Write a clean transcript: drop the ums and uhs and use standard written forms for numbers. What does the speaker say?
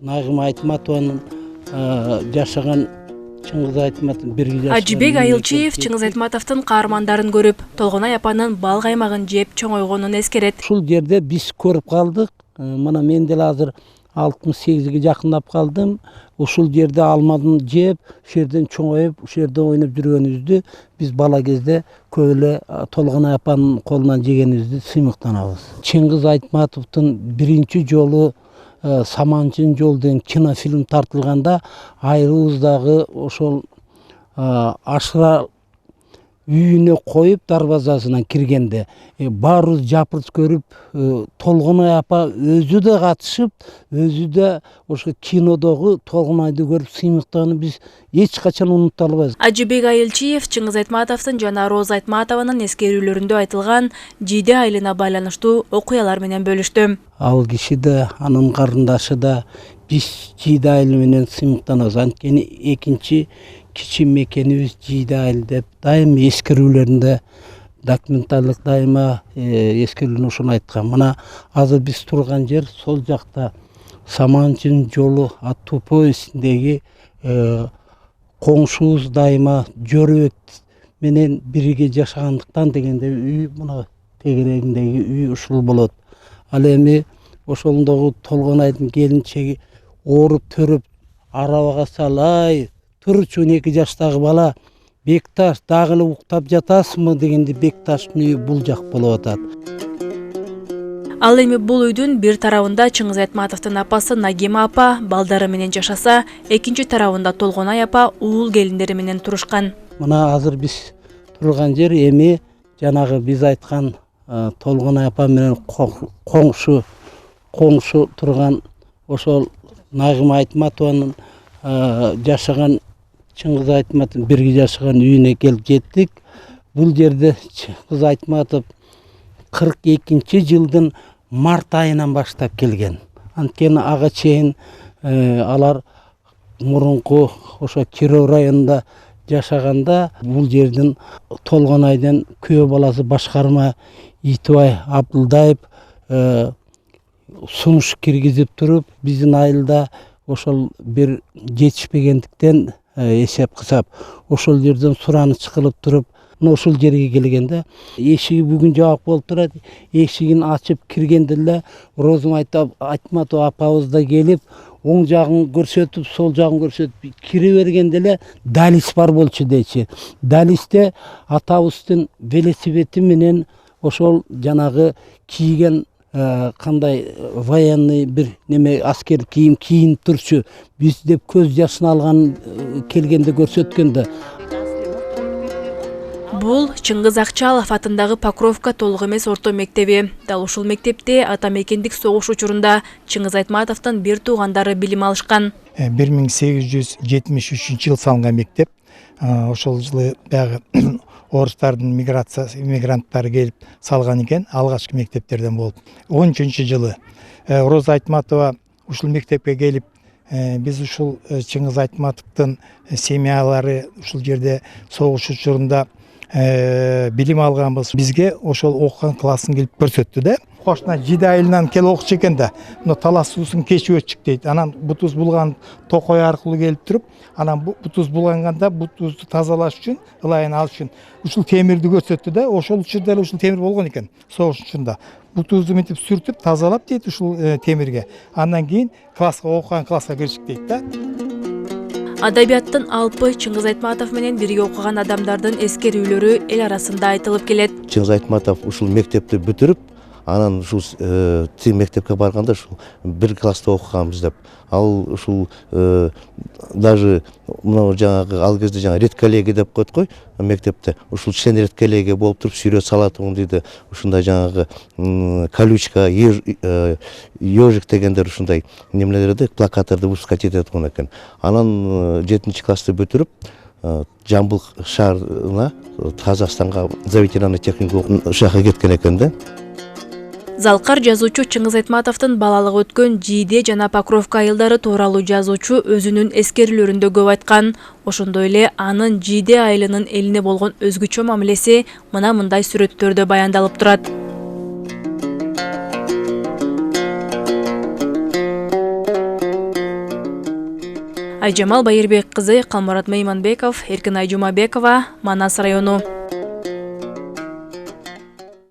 Нагым Айтматованын жашаган Чыңгыз Айтматов бирге жашаган. Ажибек Айылчиев Чыңгыз Айтматовдун каармандарын көрүп, Толгонай апанын бал каймагын жеп чоңойгонун эскерет. Ушул жерде биз көрүп калдык. Мына мен деле азыр 68ге жакындап калдым. Ушул жерде алмадын жеп, ушул жерден чоңоюп, ушул жерде ойноп жүргөнүбүздү биз бала кезде көп эле Толгонай апанын колунан жегенибизди сыймыктанабыз. Чыңгыз Айтматовдун биринчи жолу Саманчын жол деген кинофильм тартылганда айрыбыздагы ошол ашыра үйүнө коюп дарбазасынан киргенде баарыбыз жапырт көрүп, Толгонай апа өзү да катышып, өзү да ошо кинодогу Толгонайды көрүп сыймыктанып биз эч качан унута албайбыз. Ажибек Айылчиев Чыңгыз Айтматовдун жана Роза Айтматованын эскерүүлөрүндө айтылган жиде айылына байланыштуу окуялар менен бөлүштү. Ал киши да, анын карындашы да биз жиде айыл менен сыймыктанабыз. Анткени экинчи кичи мекенибиз жиде айыл деп дайым эскерүүлөрүндө документалдык дайыма эскерүүнү ошону айткан. Мына азыр биз турган жер сол жакта Саманчын жолу аттуу повестиндеги коңшубуз дайыма Жөрөбек менен бирге жашагандыктан дегенде үй мына тегерегиндеги үй ушул болот. Ал эми ошондогу Толгонайдын келинчеги ооруп төрөп арабага салай турчу 12 жаштагы бала Бекташ дагы эле уктап жатасыңбы дегенде Бекташтын үйү бул жак болуп атат. Ал эми бул үйдүн бир тарабында Чыңгыз Айтматовдун апасы Нагима апа балдары менен жашаса, экинчи тарабында Толгонай апа уул келиндери менен турушкан. Мына азыр биз турган жер эми жанагы биз айткан Толгонай апа менен коңшу турган ошол Нагима Айтматованын жашаган Чыңгыз Айтматов бирге жашаган үйүнө келип жеттик. Бул жерде Чыңгыз Айтматов 42-жылдын март айынан баштап келген. Анткени ага чейин алар мурунку ошо Киров районунда жашаганда бул жердин Толгонайдын күйөө баласы башкарма Итибай Абдылдаев сунуш киргизип туруп, биздин айылда ошол бир жетишпегендиктен эсеп кысап, ошол жерден сураныч кылып туруп, ошол жерге келгенде эшиги бүгүн жабык болуп турат. Эшигин ачып киргенде эле Роза Айтматова апабыз да келип, оң жагын көрсөтүп, сол жагын көрсөтүп кире бергенде эле далис бар болчу дейчи. Далисте атабыздын велосипеди менен ошол жанагы кийген кандай военный бир неме аскер кийим кийинип турчу. Биз деп көз жашын алган келгенде көрсөткөндө. Бул Чыңгыз Акчалов атындагы Покровка толук эмес орто мектеби. Дал ушул мектепте ата мекендик согуш учурунда Чыңгыз Айтматовдун бир туугандары билим алышкан. 1873-жыл салынган мектеп. Ошол жылы баягы орустардын мигранттары келип салган экен, алгачкы мектептерден болуп. 13-жылы Роза Айтматова ушул мектепке келип, биз ушул Чыңгыз Айтматовдун семьялары ушул жерде согуш учурунда билим алганбыз. Бизге ошол окуган классын келип көрсөттү да. Кошуна жиде айылынан келип окучу экен да. Мына талас суусун кечип өчүк дейт. Анан бутуз булган токой аркылуу келип туруп, анан бутуз булганганда бутузду тазалаш үчүн, ылайын алыш үчүн ушул темирди көрсөттү да. Ошол учурда эле ушул темир болгон экен согуш учурунда. Бутузду мынтип сүртүп тазалап дейт ушул темирге. Андан кийин класска окуган класска киришик дейт да. Адабияттын алпы Чыңгыз Айтматов менен бирге окуган адамдардын эскерүүлөрү эл арасында айтылып келет. Чыңгыз Айтматов ушул мектепти бүтүрүп, анан ушул мектепке барганда ушул бир класста окуганбыз деп. Ал ушул даже мына жаңагы ал кезде жаңа редколлегия деп коет го мектепте. Ушул член редколлегия болуп туруп сүрөт салатым дейді. Ушундай жаңагы колючка, ежик дегендер ушундай немелерди плакаттарды выпускать этет экен. Анан 7-классты бүтүрүп Жамбыл шаарына, Казакстанга за ветераны техникум шаха кеткен экен да. Залкар жазуучу Чыңгыз Айтматовдун балалыгы өткөн Жиде жана Покровка айылдары тууралуу жазуучу өзүнүн эскерүүлөрүндө көп айткан. Ошондой эле анын Жиде айылынын элине болгон өзгөчө мамилеси мына мындай сүрөттөрдө баяндалып турат. Айжамал Байырбек кызы, Калмурат Мейманбеков, Эркинай Жумабекова, Манас району.